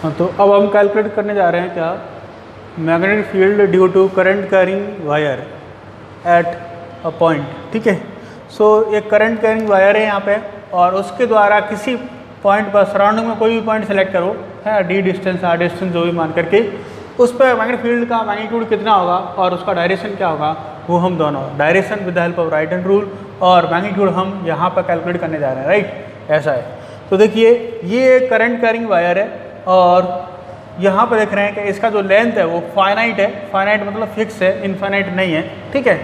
हाँ, तो अब हम कैलकुलेट करने जा रहे हैं क्या, magnetic field due to current carrying wire at a point. ठीक है, सो एक करंट कैरिंग वायर है यहाँ पे, और उसके द्वारा किसी पॉइंट पर सराउंडिंग में कोई भी पॉइंट सेलेक्ट करो, है डी डिस्टेंस आर डिस्टेंस जो भी मान करके, उस पर मैग्नेटिक फील्ड का मैग्नीट्यूड कितना होगा और उसका डायरेक्शन क्या होगा, वो हम दोनों direction with the help of right hand rule और मैग्नीट्यूड हम यहाँ पर कैलकुलेट करने जा रहे हैं। राइट, ऐसा है। तो देखिए ये करंट कैरिंग वायर है, और यहाँ पर देख रहे हैं कि इसका जो लेंथ है वो फाइनाइट है। फाइनाइट मतलब फिक्स है, इनफाइनाइट नहीं है। ठीक है,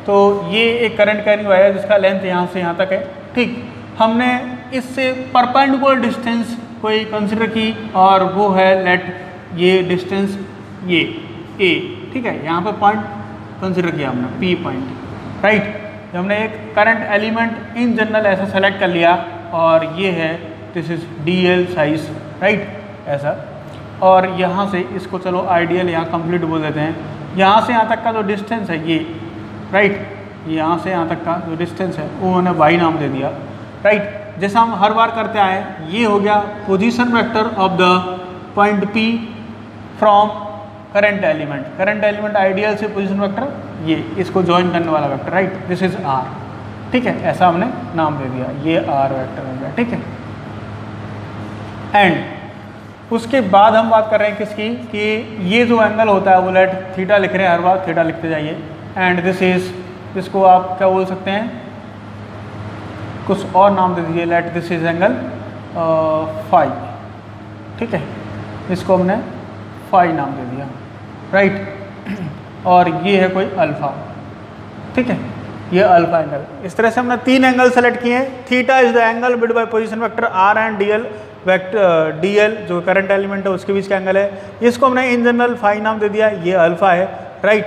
तो ये एक करंट कैरिंग वायर जिसका लेंथ यहाँ से यहाँ तक है। ठीक, हमने इससे परपेंडिकुलर डिस्टेंस कोई कंसिडर की, और वो है लेट ये डिस्टेंस ये ए। ठीक है, यहाँ पर पॉइंट कंसिडर किया हमने, पी पॉइंट। राइट, हमने एक करंट एलिमेंट इन जनरल ऐसा सेलेक्ट कर लिया, और ये है this is D L size. Right, ऐसा। और यहाँ से इसको चलो आइडियल यहाँ कंप्लीट बोल देते हैं। यहाँ से यहाँ तक का जो डिस्टेंस है ये, राइट, यहाँ से यहाँ तक का जो डिस्टेंस है वो मैंने वाई नाम दे दिया। राइट, जैसा हम हर बार करते आए, ये हो गया position vector of the point P from current element. Current element ideal से पोजीशन वेक्टर, ये इसको ज्वाइन करने वाला vector. Right, this is r. ठीक है, ऐसा हमने नाम दे दिया, ये आर वेक्टर हो गया। ठीक है, एंड उसके बाद हम बात कर रहे हैं किसकी, कि ये जो एंगल होता है वो लेट थीटा लिख रहे हैं, हर बार थीटा लिखते जाइए। एंड दिस इज, इसको आप क्या बोल सकते हैं, कुछ और नाम दे दीजिए, let this is angle phi. ठीक है, इसको हमने फाई नाम दे दिया। राइट, और ये है कोई अल्फा। ठीक है, ये अल्फा एंगल। इस तरह से हमने 3 एंगल सेलेक्ट किए हैं। Theta is the angle bit by position vector r and d l vector, d l जो करंट एलिमेंट है उसके बीच का एंगल है। इसको हमने इन जनरल फाई नाम दे दिया, ये अल्फा है। राइट,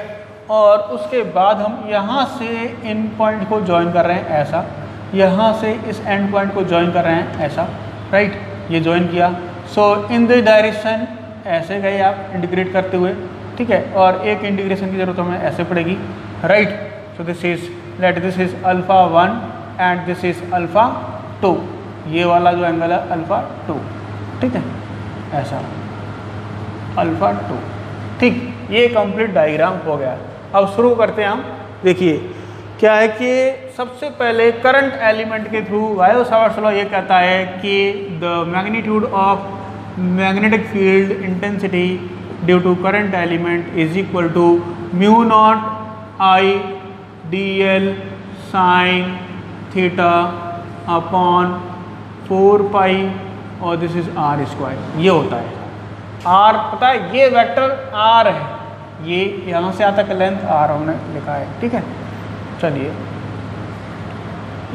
और उसके बाद हम यहाँ से इन पॉइंट को ज्वाइन कर रहे हैं ऐसा, यहाँ से इस एंड पॉइंट को ज्वाइन कर रहे हैं ऐसा। राइट, ये ज्वाइन किया। सो इन दिस डायरेक्शन ऐसे गए आप इंटीग्रेट करते हुए। ठीक है, और एक इंटीग्रेशन की जरूरत हमें ऐसे पड़ेगी। Right, so this is, late this is alpha 1 and this is alpha 2। ये वाला जो एंगल है अल्फा 2। ठीक है, ऐसा अल्फा 2। ठीक, ये कंप्लीट डायग्राम हो गया। अब शुरू करते हैं हम। देखिए क्या है कि सबसे पहले करंट एलिमेंट के थ्रू वायो-सावर्ट्स लॉ ये कहता है कि the magnitude of magnetic field intensity due to current element is equal to mu not I D L sine theta upon 4 pi, और दिस इज आर स्क्वायर। ये होता है are, पता है ये वेक्टर आर है, ये यहाँ से आता है लेंथ आर हमने लिखा है। ठीक है, चलिए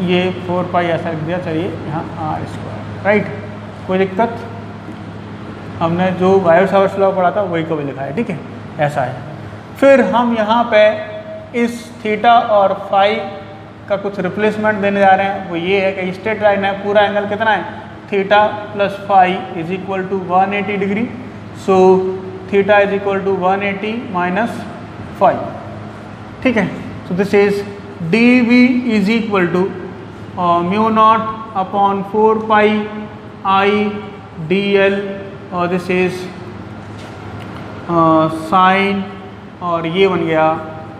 ये 4 पाई ऐसा लिख दिया, चलिए यहाँ आर स्क्वायर। राइट, कोई दिक्कत, हमने जो वायो-सावर्ट्स लॉ पढ़ा था वही को भी लिखा है। ठीक है, ऐसा है। फिर हम यहाँ पे इस थीटा और फाई का कुछ रिप्लेसमेंट देने जा रहे हैं। वो ये है कि स्ट्रेट लाइन है, पूरा एंगल कितना है, theta plus phi is equal to 180 degree. So theta is equal to 180 minus phi. ठीक है, so this is d v is equal to mu not upon 4 pi I D l, और this is sine, और ये बन गया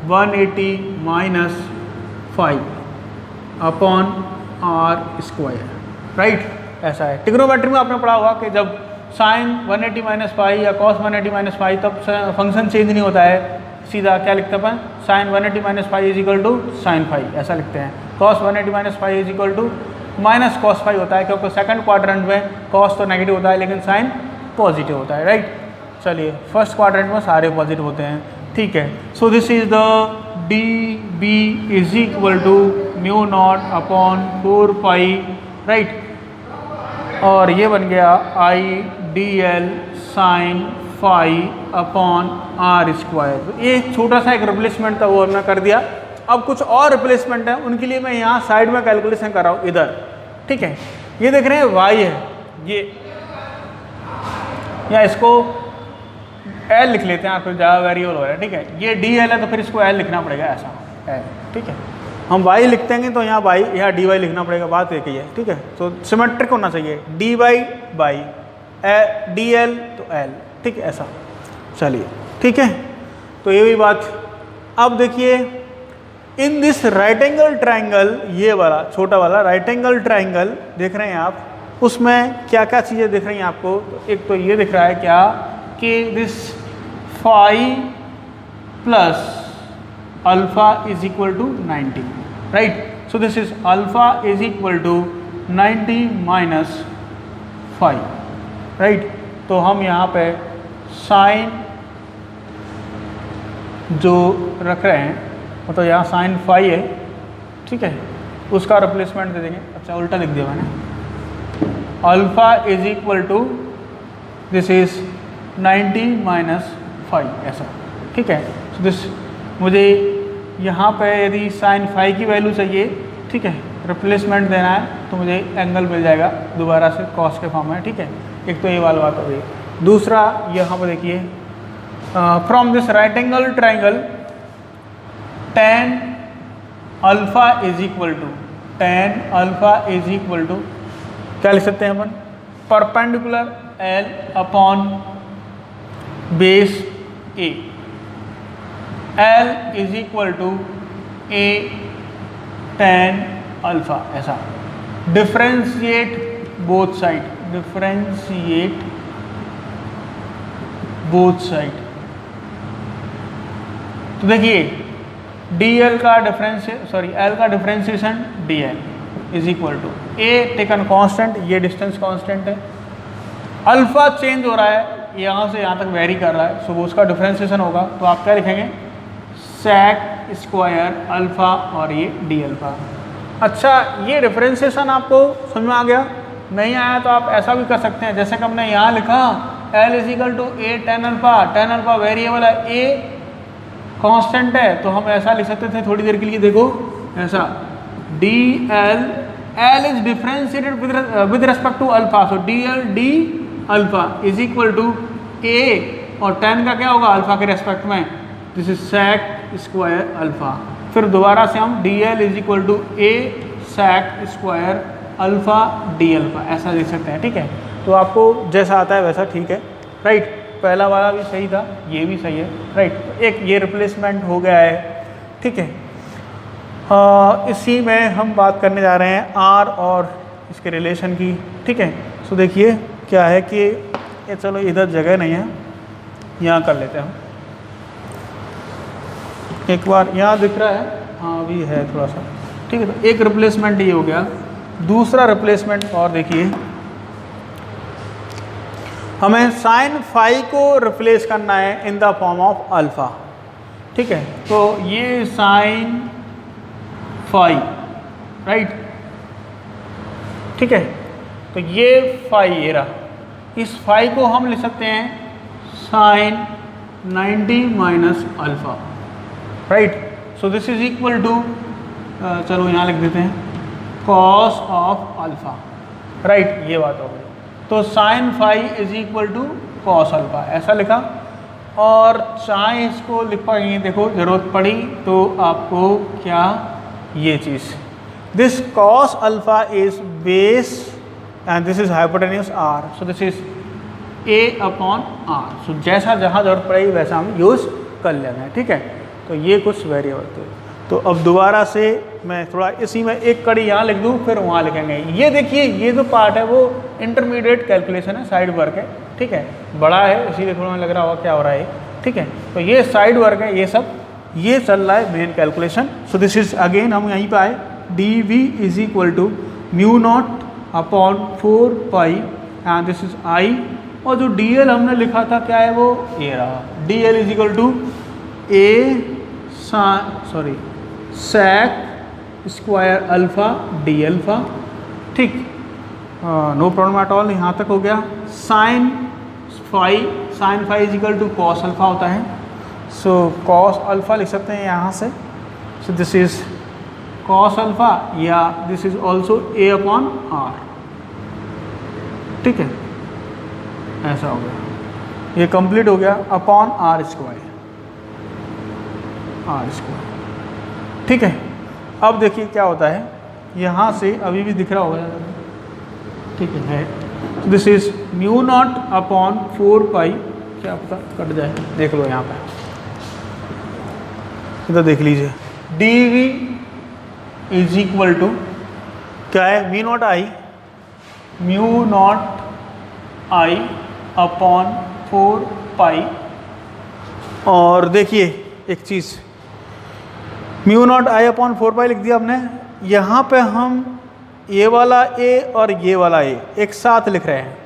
180 minus 5 upon are square. Right, ऐसा है। Trigonometry में आपने पढ़ा होगा कि जब साइन 180 माइनस पाई या कॉस 180 माइनस पाई, तब फंक्शन चेंज नहीं होता है, सीधा क्या लिखते हैं, sine 180 minus pi is equal to sine phi, ऐसा लिखते हैं। Cos 180 minus pi is equal to minus cos phi होता है, क्योंकि सेकंड क्वाड्रेंट में कॉस तो नेगेटिव होता है लेकिन साइन पॉजिटिव होता है। राइट, चलिए फर्स्ट क्वाड्रेंट में सारे पॉजिटिव होते हैं। ठीक है, so this is the d B is equal to mu not upon 4 pi. Right, और ये बन गया I D L sine phi upon are square. ये छोटा सा एक रिप्लेसमेंट था, वो हमने कर दिया। अब कुछ और रिप्लेसमेंट है, उनके लिए मैं यहाँ साइड में कैलकुलेशन कर रहा हूँ इधर। ठीक है, ये देख रहे हैं वाई है, ये या इसको एल लिख लेते हैं, फिर ज़्यादा वेरिएबल हो रहा है। ठीक है, ये डी एल है तो फिर इसको एल लिखना पड़ेगा ऐसा एल। ठीक है, हम वाई लिखते हैं तो यहाँ यहाँ डी वाई लिखना पड़ेगा, बात एक ही है। ठीक है, तो सिमेट्रिक होना चाहिए, d y by d l तो एल, ठीक है ऐसा। चलिए ठीक है, तो ये भी बात। अब देखिए in this right angle triangle, ये वाला छोटा वाला राइट एंगल ट्राइंगल देख रहे हैं आप, उसमें क्या क्या चीज़ें दिख रही हैं आपको। तो एक तो ये दिख रहा है क्या कि this phi plus alpha is equal to 90, right. So this is alpha is equal to 90 minus phi, right. तो हम यहाँ पे साइन जो रख रहे हैं, मतलब यहाँ साइन फाई है, ठीक है, उसका रिप्लेसमेंट दे देंगे। अच्छा उल्टा लिख दिया मैंने, alpha is equal to this is 90 minus phi, ऐसा, ठीक है। तो दिस मुझे यहाँ पे यदि साइन फाई की वैल्यू चाहिए, ठीक है, रिप्लेसमेंट देना है तो मुझे एंगल मिल जाएगा दोबारा से कॉस के फॉर्म में, ठीक है। एक तो ये वाला बात हो गई। दूसरा यहाँ पर देखिए, from this right angle triangle tan alpha is equal to, tan alpha is equal to क्या लिख सकते हैं अपन, perpendicular L upon base A, L is equal to A tan alpha, ऐसा। Differentiate both side, differentiate both side. तो देखिए dl का L का differentiation dl is equal to A taken constant, ये डिस्टेंस कांस्टेंट है, अल्फा चेंज हो रहा है यहाँ से यहाँ तक वेरी कर रहा है, सो उसका डिफरेंशिएशन होगा। तो आप क्या लिखेंगे, sec स्क्वायर अल्फा और ये डी अल्फा। अच्छा ये डिफरेंशिएशन आपको समझ में आ गया? नहीं आया तो आप ऐसा भी कर सकते हैं, जैसे कि हमने यहाँ लिखा l is equal to A tan alpha variable है, ए कांस्टेंट है, तो हम ऐसा लिख सकते थे थोड़ी देर के लिए, देखो ऐसा D L is differentiated with respect to alpha, so D L D alpha is equal to A, और tan का क्या होगा अल्फा के रेस्पेक्ट में, this is sec square alpha. फिर दोबारा से हम D L is equal to A sec square alpha D alpha, ऐसा लिख सकते हैं, ठीक है। तो आपको जैसा आता है वैसा ठीक है, राइट। पहला वाला भी सही था, ये भी सही है, राइट। एक ये रिप्लेसमेंट हो गया है, ठीक है। इसी में हम बात करने जा रहे हैं आर और इसके रिलेशन की, ठीक है। सो देखिए क्या है कि ये, चलो इधर जगह नहीं है, यहाँ कर लेते हैं हम एक बार, यहाँ दिख रहा है, हाँ अभी है थोड़ा सा, ठीक है। तो एक रिप्लेसमेंट ये हो गया। दूसरा रिप्लेसमेंट और देखिए, हमें साइन फाई को रिप्लेस करना है in the form of alpha, ठीक है। तो ये साइन फाई, राइट, ठीक है। तो ये फाई ये रहा, इस फाई को हम लिख सकते हैं sine 90 minus alpha, right. So this is equal to, चलो यहाँ लिख देते हैं कॉस ऑफ अल्फा, राइट, ये बात हो गई। तो sine phi is equal to cos alpha, ऐसा लिखा। और चाहे इसको लिख पाएंगे, देखो ज़रूरत पड़ी तो आपको क्या, ये चीज़, this cos alpha is base and this is hypotenuse R, so this is A upon R. So जैसा जहाँ ज़रूरत पड़ेगी वैसा हम यूज़ कर लेना है, ठीक है। तो ये कुछ वेरिएबल थे। तो अब दोबारा से मैं थोड़ा इसी में एक कड़ी यहाँ लिख दूँ, फिर वहाँ लिखेंगे। ये देखिए ये जो पार्ट है वो इंटरमीडिएट कैलकुलेशन है, साइड वर्क है, ठीक है। बड़ा है इसीलिए थोड़ा लग रहा होगा क्या हो रहा है, ठीक है। तो ये साइड वर्क है, ये सब ये चल रहा है main calculation. So this is again हम यहीं पर आए, d v is equal to mu not upon 4 pi and this is I, और जो डी एल हमने लिखा था क्या है वो ये रहा, d L is equal to A sec square alpha D alpha, ठीक। नो प्रॉब्लम एट ऑल, यहाँ तक हो गया। Sine phi is equal to cos alpha होता है, सो कॉस अल्फा लिख सकते हैं यहाँ से, so this is cos alpha, या this is also A upon R, ठीक है, ऐसा हो गया। ये कंप्लीट हो गया अपॉन आर स्क्वायर, ठीक है। अब देखिए क्या होता है, यहाँ से अभी भी दिख रहा होगा, ठीक है। This is mu not upon 4 पाई, क्या पता कट जाए, देख लो यहाँ पे, इधर देख लीजिए, d v is equal to क्या है, mu not I upon 4 pi. और देखिए एक चीज़, mu not I upon 4 pi लिख दिया हमने, यहाँ पे हम ये वाला ए और ये वाला ए एक साथ लिख रहे हैं,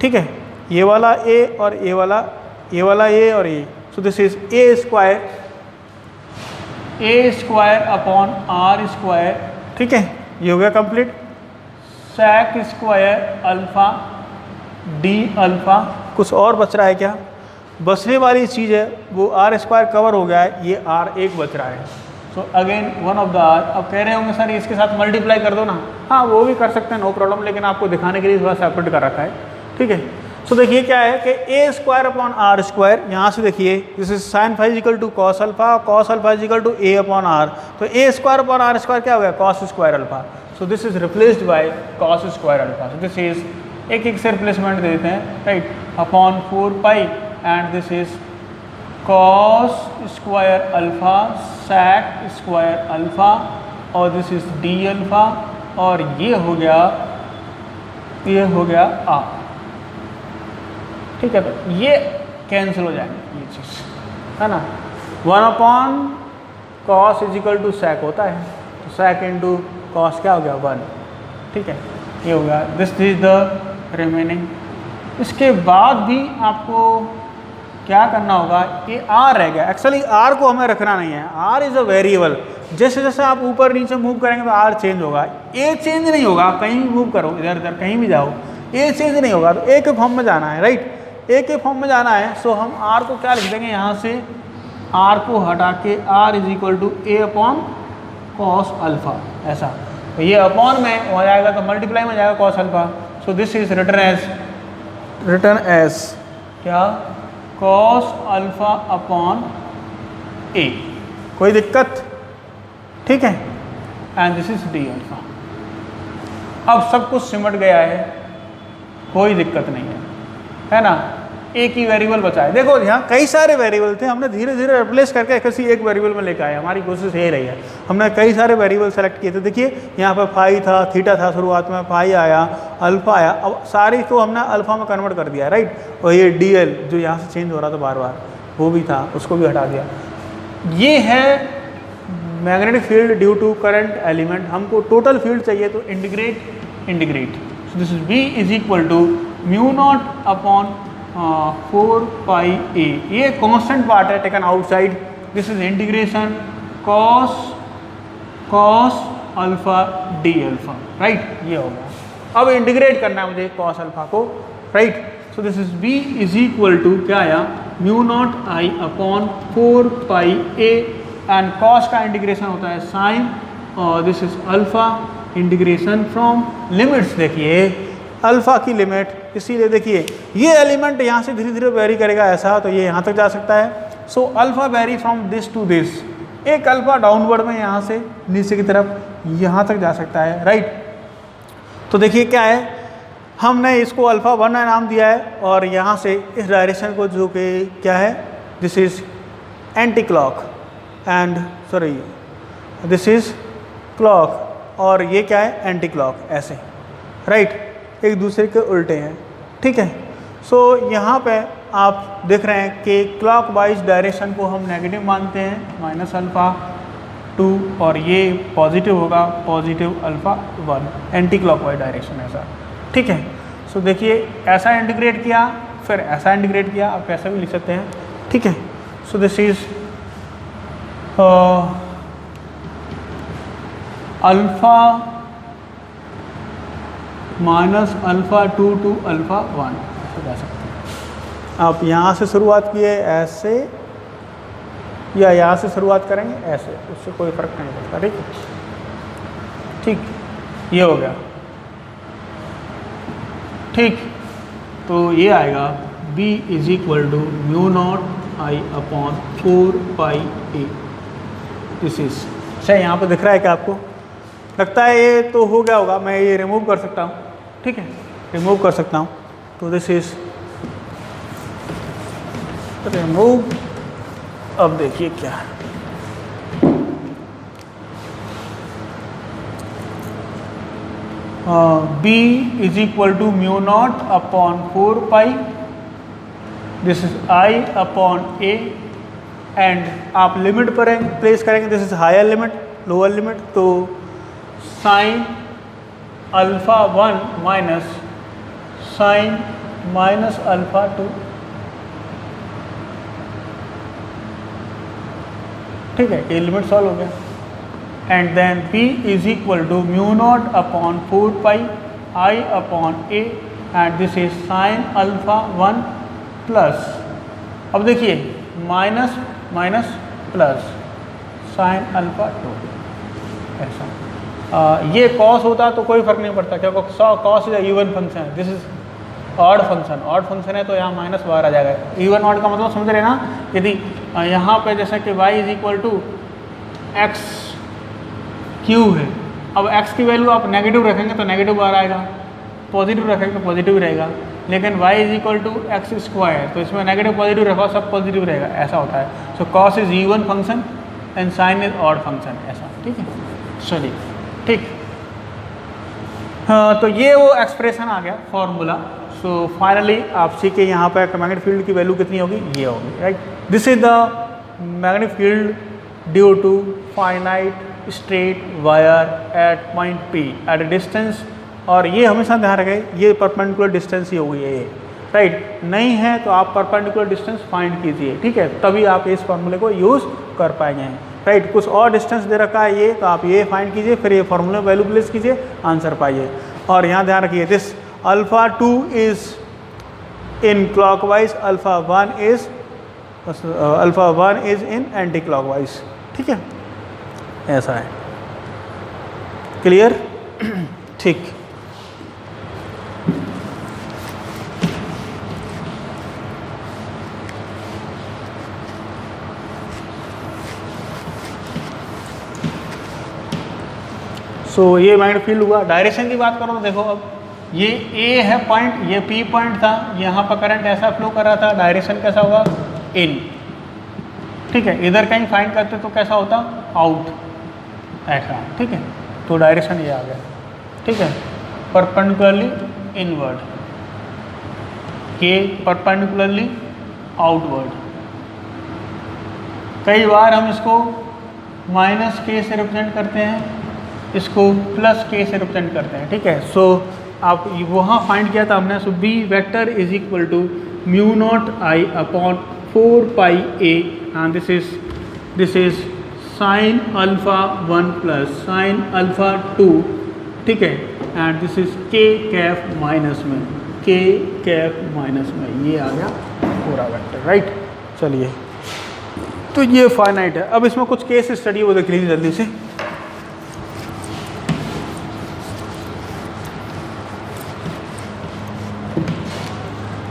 ठीक है, ये वाला ए और ये वाला ए और A, so this is A square upon are square, ठीक है, ये हो गया complete. sec square alpha D alpha, कुछ और बच रहा है क्या, बचने वाली चीज़ है वो आर स्क्वायर कवर हो गया है, ये आर एक बच रहा है, so again one of the r. अब कह रहे होंगे सर इसके साथ मल्टीप्लाई कर दो ना, हाँ वो भी कर सकते हैं, नो प्रॉब्लम, लेकिन आपको दिखाने के लिए थोड़ा सेपरेट कर रखा है, ठीक है। सो देखिए क्या है कि a square upon are square, यहाँ से देखिए this is sine phi equal to cos alpha, cos alpha equal to a upon r, तो a square upon are square क्या हो गया, cos square alpha, so this is replaced by cos square alpha, so this is एक से replacement दे देते हैं, right, upon 4 pi and this is cos square alpha sec square alpha और this is d alpha, और ये हो गया आ, ठीक है, तो ये कैंसिल हो जाएंगे ये चीज़, है ना, 1 upon cos is equal to sec होता है, तो sec इंटू कॉस क्या हो गया 1, ठीक है, ये हो गया, दिस इज द रिमेनिंग। इसके बाद भी आपको क्या करना होगा, ये आर रह गया, एक्चुअली आर को हमें रखना नहीं है, आर इज़ अ वेरिएबल, जैसे जैसे आप ऊपर नीचे मूव करेंगे तो आर चेंज होगा, ए चेंज नहीं होगा, कहीं भी मूव करो, इधर उधर कहीं भी जाओ, ए चेंज नहीं होगा, तो ए के फॉर्म में जाना है, राइट, ए के फॉर्म में जाना है, सो हम आर को क्या लिख देंगे, यहाँ से आर को हटा के r is equal to a upon cos alpha, ऐसा, तो ये अपॉन में हो जाएगा तो मल्टीप्लाई में जाएगा cos alpha, so this is return as क्या, कॉस अल्फा अपॉन ए, कोई दिक्कत, ठीक है, and this is d alpha. अब सब कुछ सिमट गया है, कोई दिक्कत नहीं है ना, एक ही वेरिएबल बचा है, देखो यहाँ कई सारे वेरिएबल थे, हमने धीरे धीरे रिप्लेस करके किसी एक वेरिएबल में लेकर आए, हमारी कोशिश यही रही है, हमने कई सारे वेरिएबल सेलेक्ट किए थे, देखिए यहाँ पर फाई था, थीटा था, शुरुआत में फाई आया, अल्फा आया, अब सारी को हमने अल्फा में कन्वर्ट कर दिया, राइट, और ये डी एल जो यहाँ से चेंज हो रहा था बार बार वो भी था, उसको भी हटा दिया। ये है magnetic field due to current element. हमको टोटल फील्ड चाहिए तो integrate, so this is v is equal to mu not upon 4 pi a, ये कांस्टेंट पार्ट है taken outside, this is integration cos alpha D alpha, right, ये हो गया। अब integrate करना है मुझे कॉस अल्फा को, right, so this is v is equal to क्या आया, mu not I upon 4 pi A, and cos का इंटीग्रेशन होता है साइन, और this is alpha, integration from limits, देखिए अल्फा की लिमिट, इसीलिए देखिए ये एलिमेंट यहाँ से धीरे धीरे वेरी करेगा ऐसा, तो ये यहाँ तक जा सकता है, so alpha vary from this to this, एक अल्फा डाउनवर्ड में यहाँ से नीचे की तरफ यहाँ तक जा सकता है, राइट। तो देखिए क्या है, हमने इसको अल्फा 1 नाम दिया है, और यहाँ से इस डायरेक्शन को जो कि क्या है, this is anti clock and sorry this is clock, और ये क्या है एंटी क्लॉक, ऐसे, राइट, एक दूसरे के उल्टे हैं, ठीक है। सो यहाँ पे आप देख रहे हैं कि क्लॉक वाइज डायरेक्शन को हम नेगेटिव मानते हैं, माइनस अल्फ़ा 2, और ये पॉजिटिव होगा, positive alpha 1, anti clock wise direction ऐसा, ठीक है। सो देखिए ऐसा इंटीग्रेट किया, फिर ऐसा इंटीग्रेट किया, आप कैसे भी लिख सकते हैं, ठीक है। So this is alpha minus alpha 2 to alpha 1, ऐसे जा सकते हैं। आप यहाँ से शुरुआत किए ऐसे, या यहाँ से शुरुआत करेंगे ऐसे, उससे कोई फ़र्क नहीं पड़ता, ठीक है, ठीक, ये हो गया, ठीक। तो ये आएगा b is equal to mu not I upon 4 pi a, this is, अच्छा यहाँ पे दिख रहा है कि आपको लगता है ये तो हो गया होगा, मैं ये रिमूव कर सकता हूँ, ठीक है, रिमूव कर सकता हूँ। तो दिस इज रिमूव। अब देखिए क्या है, b is equal to mu not upon 4 pi, this is i upon a, and आप लिमिट पर प्लेस करेंगे, this is higher limit lower limit, तो sine alpha 1 minus sine minus alpha 2, ठीक है, ये लिमिट सॉल्व हो गया। And then p is equal to mu not upon 4 pi i upon a, and this is sine alpha 1 plus, अब देखिए minus minus plus sine alpha 2, ऐसा। ये cos होता तो कोई फर्क नहीं पड़ता, क्योंकि कॉस इज इवन फंक्शन है, this is odd function, odd function है तो यहाँ माइनस बाहर आ जाएगा। इवन ऑड का मतलब समझ रहे ना, यदि यहाँ पे जैसा कि y is equal to x cube है, अब x की वैल्यू आप नेगेटिव रखेंगे तो नेगेटिव बाहर आएगा, पॉजिटिव रखेंगे तो पॉजिटिव रहेगा, लेकिन y is equal to x square, तो इसमें नेगेटिव पॉजिटिव रखो सब पॉजिटिव रहेगा, ऐसा होता है। So cos is even function and sine is odd function, ऐसा, ठीक है। चलिए ठीक, हाँ, तो ये वो एक्सप्रेशन आ गया फॉर्मूला। सो फाइनली आप सीखे यहाँ पर मैग्नेटिक फील्ड की वैल्यू कितनी होगी, ये होगी, right. This is the magnetic field due to finite straight wire at point P at a distance, और ये हमेशा ध्यान रखें ये परपेंडिकुलर डिस्टेंस ही होगी ये, राइट। नहीं है तो आप परपेंडिकुलर डिस्टेंस फाइंड कीजिए, ठीक है, तभी आप इस फॉर्मूले को यूज़ कर पाएंगे, राइट। कुछ और डिस्टेंस दे रखा है ये, तो आप ये फाइंड कीजिए, फिर ये फॉर्मूले वैल्यू प्लेस कीजिए, आंसर पाइए। और यहाँ ध्यान रखिए this alpha 2 is in clockwise, alpha 1 is in anti clockwise, ठीक है, ऐसा है। क्लियर, ठीक। सो ये मैग्नेटिक फील्ड हुआ। डायरेक्शन की बात करो तो देखो, अब ये A है पॉइंट, ये P पॉइंट था, यहाँ पर करंट ऐसा फ्लो कर रहा था, डायरेक्शन कैसा होगा, इन, ठीक है। इधर कहीं फाइंड करते तो कैसा होता, आउट, ऐसा, ठीक है। तो डायरेक्शन ये आ गया, ठीक है, परपेंडिकुलरली इनवर्ड, ये परपेंडिकुलरली आउटवर्ड। कई बार हम इसको माइनस के से रिप्रेजेंट करते हैं, इसको प्लस के से रिप्रेजेंट करते हैं, ठीक है। सो आप वहाँ फाइंड किया था हमने, so B vector is equal to mu not I upon 4 pi A, and this is sine alpha 1 plus sine alpha 2, ठीक है, एंड दिस इज के कैफ माइनस में, के कैफ माइनस में, ये आ गया पूरा वेक्टर, राइट। चलिए, तो ये फाइनाइट है। अब इसमें कुछ केस स्टडी वो देख लीजिए जल्दी से।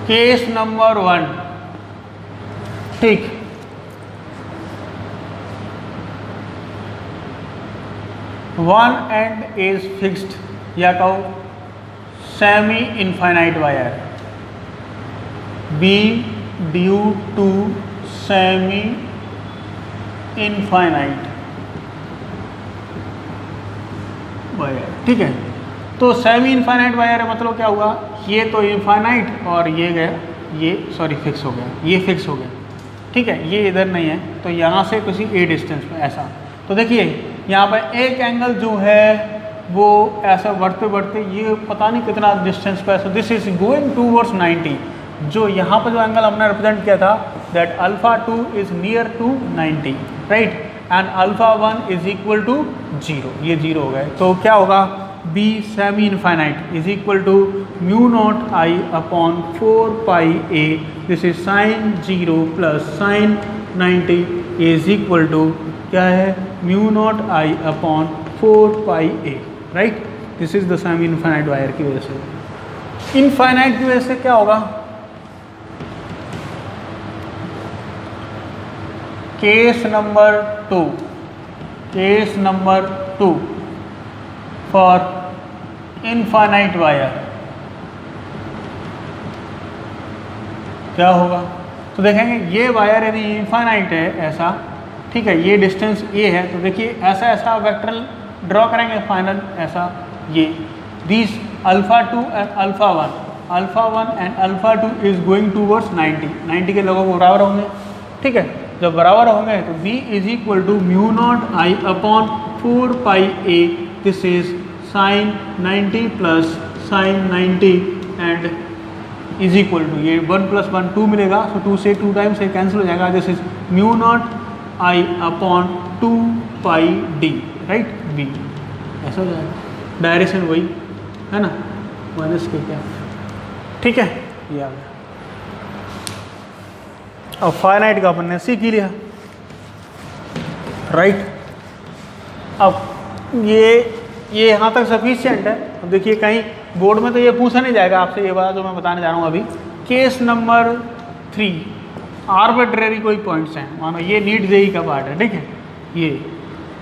केस नंबर 1, ठीक, वन एंड इज फिक्स्ड, या कहो semi infinite wire, b due to semi infinite wire, ठीक है। तो सेमी इनफाइनाइट वायर है, मतलब क्या हुआ, ये तो इनफाइनाइट और ये गया, ये सॉरी फिक्स हो गया, ये फिक्स हो गया, ठीक है, ये इधर नहीं है, तो यहाँ से किसी ए डिस्टेंस पे ऐसा। तो देखिए यहाँ पर एक एंगल जो है वो ऐसा बढ़ते बढ़ते ये पता नहीं कितना डिस्टेंस पे, सो दिस इज गोइंग टूवर्ड्स 90, जो यहाँ पर जो एंगल हमने रिप्रेजेंट किया था that alpha 2 is near to 90, right, and alpha 1 is equal to 0, ये 0 हो गए। तो क्या होगा, b semi infinite is equal to mu not I upon 4 pi a, this is sine 0 plus sine 90 is equal to क्या है, mu not I upon 4 pi a, right. This is the semi infinite wire की वजह से। Infinite की वजह से क्या होगा, case number 2, case number 2 for infinite wire, क्या होगा? तो देखेंगे ये वायर यदि इनफाइनाइट है ऐसा, ठीक है, ये डिस्टेंस ए है, तो देखिए ऐसा ऐसा वेक्टर ड्रॉ करेंगे फाइनल ऐसा ये this α2 and α1 and α2 is going towards 90 के लोगों को बराबर होंगे, ठीक है। जब बराबर होंगे तो B is equal to mu not I upon 4 pi a, this is sine 90 plus sine 90 and is equal to ये 1 + 1 2 मिलेगा, सो 2 से 2 टाइम्स से कैंसिल हो जाएगा, this is mu not I upon 2 pi d, right, b ऐसा हो जाएगा। Direction वही है ना, माइनस के क्या, ठीक है, ये आ गया। अब फाइनाइट का अपन ने सीख ही लिया, राइट। अब ये यहाँ तक सफिशिएंट है। अब देखिए कहीं बोर्ड में तो ये पूछा नहीं जाएगा आपसे, ये बात जो मैं बताने जा रहा हूँ अभी। केस नंबर 3, आर्बिट्रेरी कोई पॉइंट्स हैं, मानो ये नीट जेई का पार्ट है, ठीक है। ये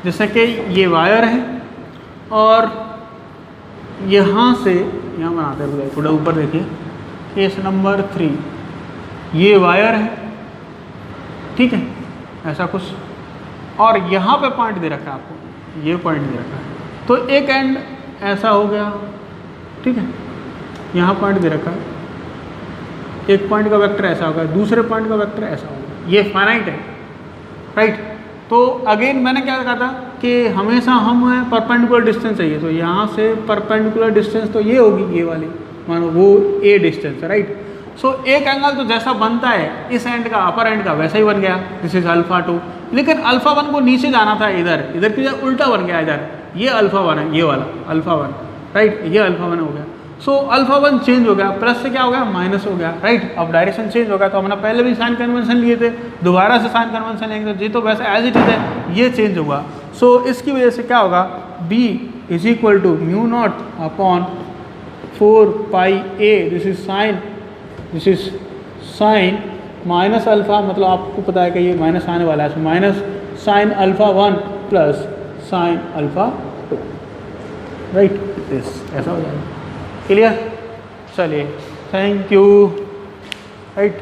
जैसे कि ये वायर है और यहाँ से यहाँ बनाते हैं, थोड़ा ऊपर देखिए, केस नंबर 3 ये वायर है, ठीक है, ऐसा कुछ, और यहाँ पे पॉइंट दे रखा है आपको, ये पॉइंट दे रखा है, तो एक एंड ऐसा हो गया, ठीक है, यहाँ पॉइंट दे रखा है, एक पॉइंट का वेक्टर ऐसा होगा, दूसरे पॉइंट का वेक्टर ऐसा होगा, ये फाइनाइट है, राइट। तो अगेन मैंने क्या कहा था कि हमेशा हमें परपेंडिकुलर डिस्टेंस चाहिए, तो यहाँ से परपेंडिकुलर डिस्टेंस तो ये होगी, ये वाली, मानो वो ए डिस्टेंस है, राइट। सो एक एंगल तो जैसा बनता है इस एंड का अपर एंड का वैसा ही बन गया, दिस इज α2, लेकिन α1 को नीचे जाना था, इधर की जगह उल्टा बन गया, इधर ये α1 है, ये वाला α1, राइट, ये α1 हो गया। सो α1 चेंज हो गया, प्लस से क्या हो गया, माइनस हो गया, राइट। अब डायरेक्शन चेंज हो गया, तो हमने पहले भी साइन कन्वेंशन लिए थे, दोबारा से साइन कन्वेंशन लेंगे, तो ये तो वैसे एज इट इज है, ये चेंज होगा। सो इसकी वजह से क्या होगा, B is equal to mu not upon 4 pi a, this is sine minus alpha, मतलब आपको पता है कि ये माइनस आने वाला है, minus sine α1 plus sine α2, right, ऐसा हो जाएगा। क्लियर? चलिए, थैंक यू, राइट।